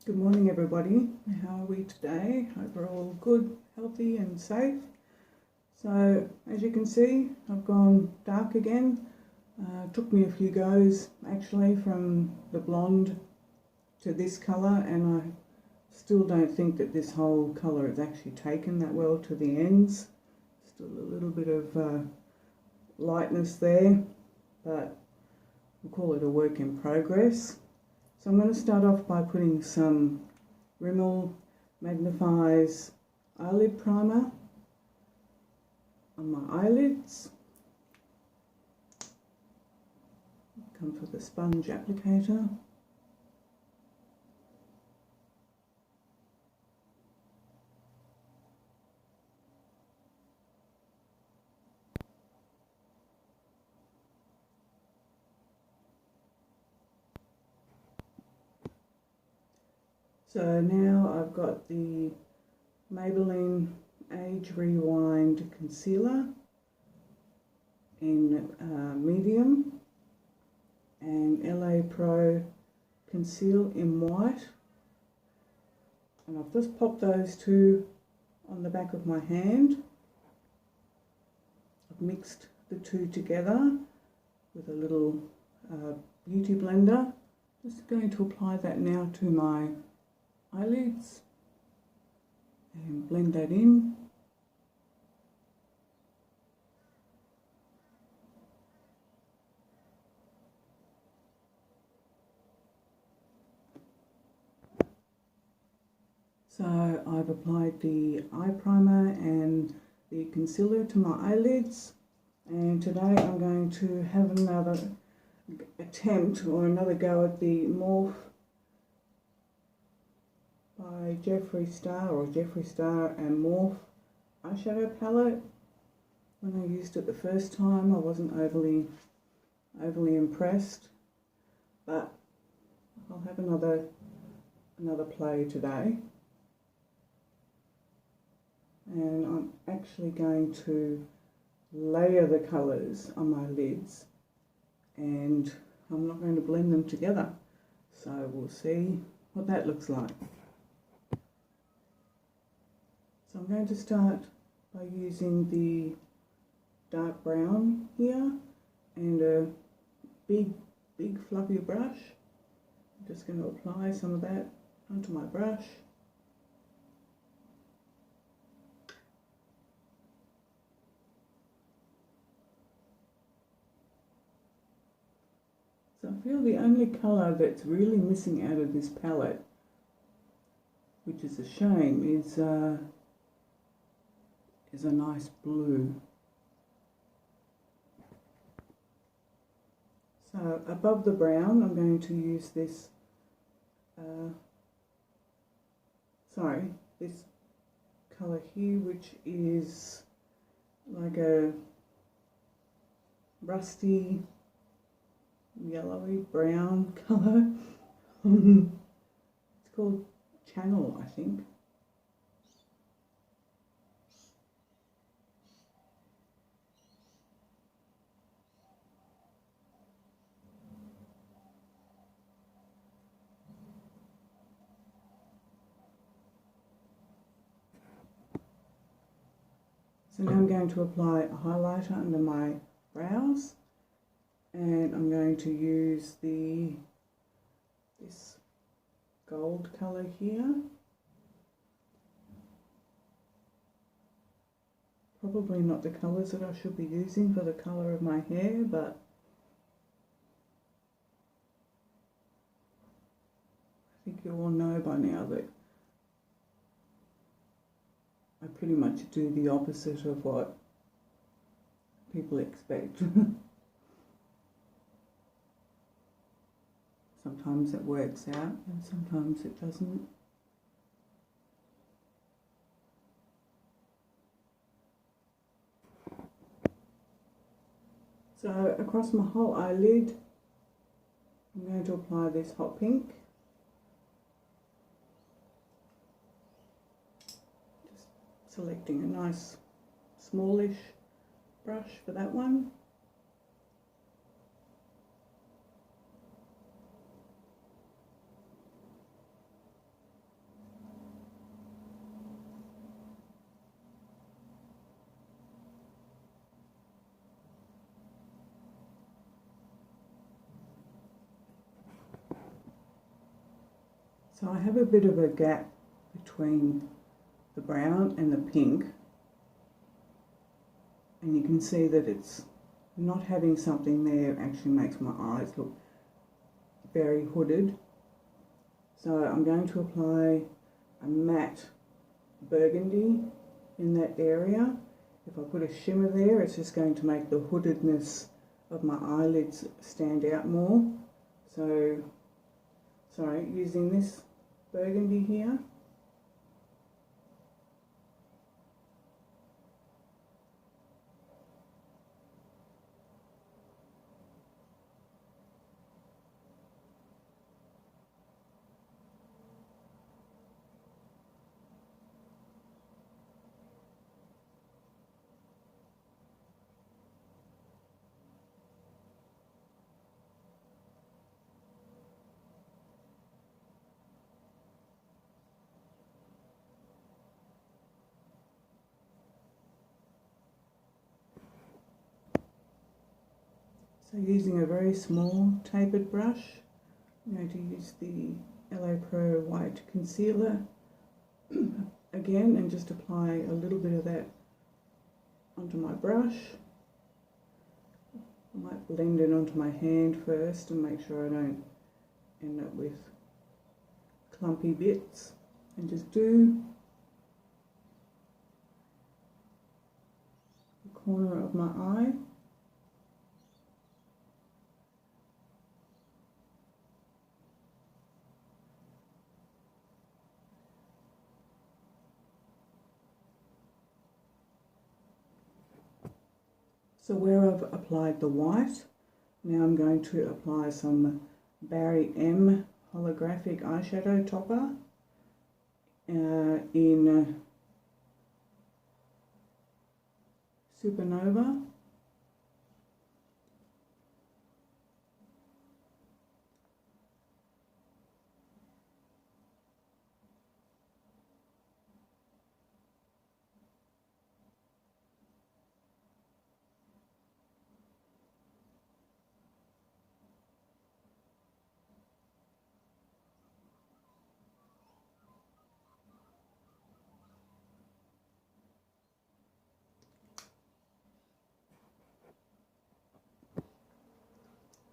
Good morning everybody, how are we today? Hope we're all good, healthy and safe. So as you can see, I've gone dark again. Took me a few goes actually from the blonde to this colour, and I still don't think that this whole colour is actually taken that well to the ends. Still a little bit of lightness there, but we'll call it a work in progress. So I'm going to start off by putting some Rimmel Magnifies eyelid primer on my eyelids. Comes with a sponge applicator. So now I've got the Maybelline Age Rewind Concealer in medium and LA Pro Conceal in white, and I've just popped those two on the back of my hand. I've mixed the two together with a little beauty blender. Just going to apply that now to my eyelids and blend that in. So I've applied the eye primer and the concealer to my eyelids, and today I'm going to have another attempt or another go at the Morphe by Jeffree Starr and Morphe eyeshadow palette. When I used it the first time, I wasn't overly impressed, but I'll have another play today. And I'm actually going to layer the colours on my lids, and I'm not going to blend them together. So we'll see what that looks like. So I'm going to start by using the dark brown here and a big fluffy brush. I'm just going to apply some of that onto my brush. So I feel the only colour that's really missing out of this palette, which is a shame, is a nice blue. So above the brown, I'm going to use this, this colour here, which is like a rusty yellowy brown colour. It's called Channel, I think. So now I'm going to apply a highlighter under my brows, and I'm going to use this gold colour here. Probably not the colours that I should be using for the colour of my hair, but I think you all know by now that I pretty much do the opposite of what people expect. Sometimes it works out and sometimes it doesn't. So across my whole eyelid, I'm going to apply this hot pink. Just selecting a nice smallish brush for that one. So I have a bit of a gap between the brown and the pink, and you can see that it's not having something there actually makes my eyes look very hooded. So I'm going to apply a matte burgundy in that area. If I put a shimmer there, it's just going to make the hoodedness of my eyelids stand out more. So, sorry, using this burgundy here. So using a very small tapered brush, I'm going to use the LA Pro White Concealer again and just apply a little bit of that onto my brush. I might blend it onto my hand first and make sure I don't end up with clumpy bits, and just do the corner of my eye. So where I've applied the white, now I'm going to apply some Barry M holographic eyeshadow topper in Supernova.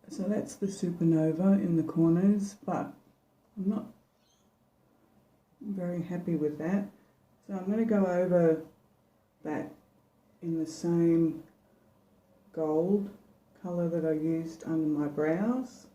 So that's the Supernova in the corners, but I'm not very happy with that. So I'm going to go over that in the same gold colour that I used under my brows.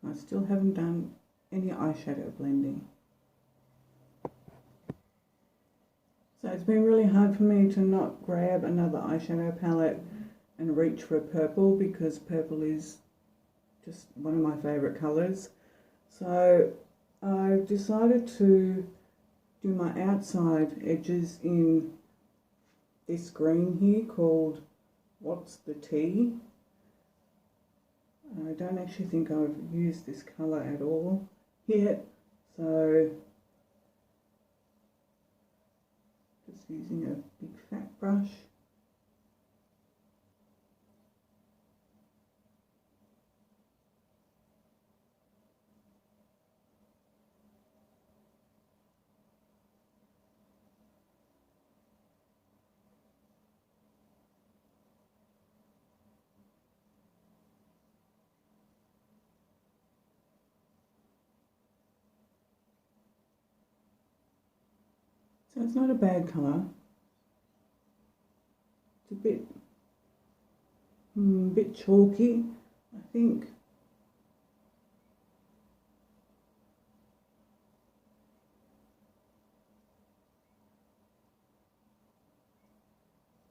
I still haven't done any eyeshadow blending. So it's been really hard for me to not grab another eyeshadow palette and reach for a purple, because purple is just one of my favourite colours. So I've decided to do my outside edges in this green here called What's the Tea. I don't actually think I've used this colour at all yet, so just using a big fat brush. So it's not a bad colour. It's a bit chalky, I think.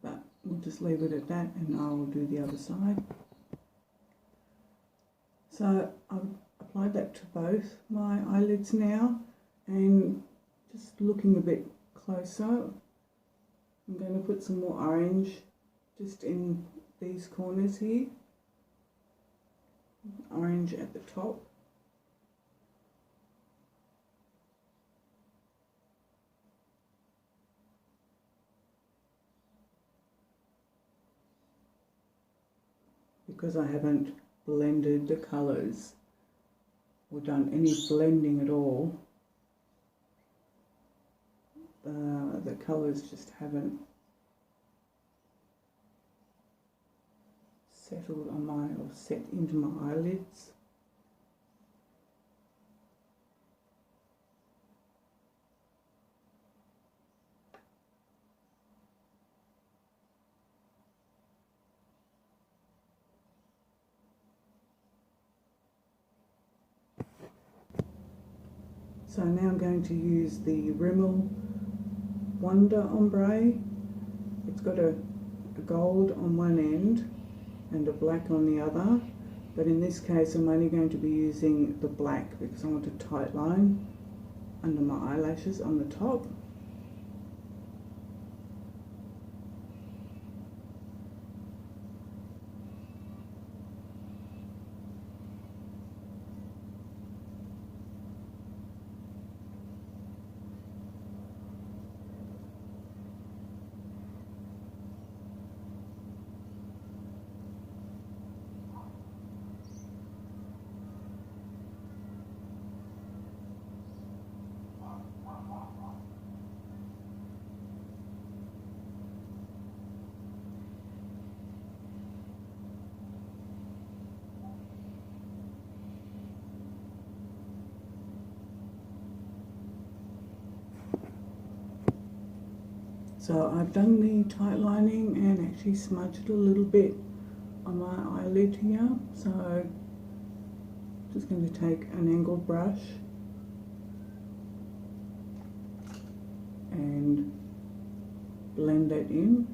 But we'll just leave it at that, and I'll do the other side. So I've applied that to both my eyelids now, and just looking a bit closer, I'm going to put some more orange just in these corners here, orange at the top. Because I haven't blended the colours or done any blending at all, the colours just haven't settled on or set into my eyelids. So now I'm going to use the Rimmel Wonder Ombre. It's got a gold on one end and a black on the other, but in this case I'm only going to be using the black because I want a tight line under my eyelashes on the top. So I've done the tight lining and actually smudged a little bit on my eyelid here. So I'm just going to take an angled brush and blend that in.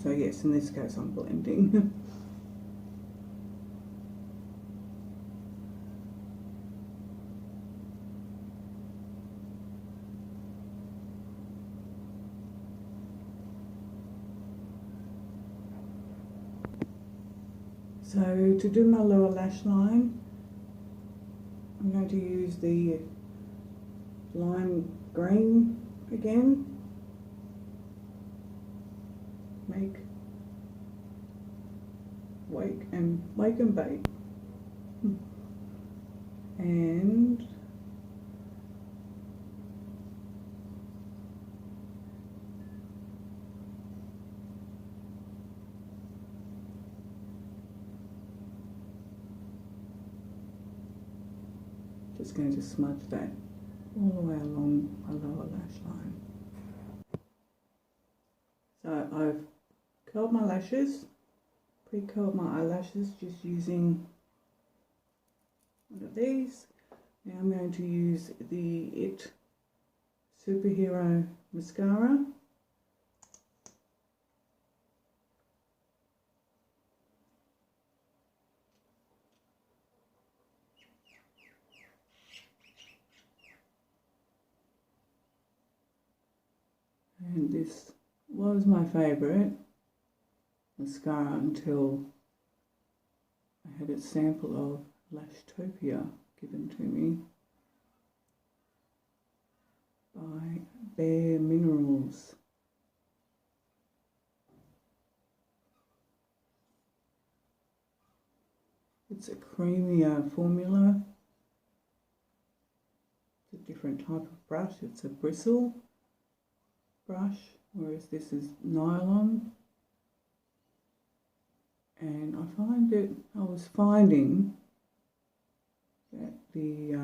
So yes, in this case I'm blending. So to do my lower lash line, I'm going to use the lime green again. Wake and bake. And just going to smudge that all the way along my lower lash line. So I've curled my lashes, pre-curled my eyelashes just using one of these. Now I'm going to use the IT Superhero Mascara. And this was my favourite mascara until I had a sample of Lashtopia given to me by Bare Minerals. It's a creamier formula. It's a different type of brush. It's a bristle brush, whereas this is nylon. And I was finding that the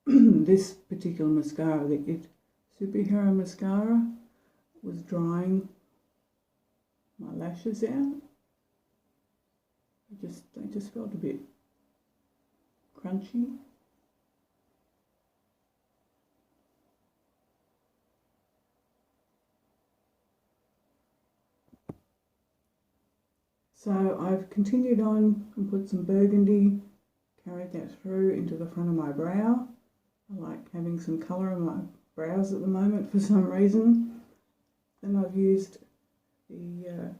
this particular mascara, the IT Superhero Mascara, was drying my lashes out. They just felt a bit crunchy. So I've continued on and put some burgundy, carried that through into the front of my brow. I like having some colour in my brows at the moment for some reason. Then I've used the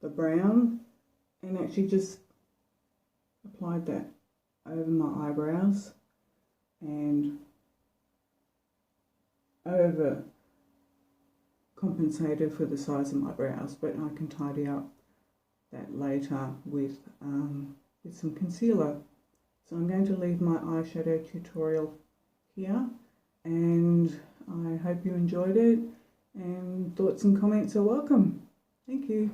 brown and actually just applied that over my eyebrows and over compensated for the size of my brows, but I can tidy up that later with some concealer. So I'm going to leave my eyeshadow tutorial here, and I hope you enjoyed it, and thoughts and comments are welcome. Thank you.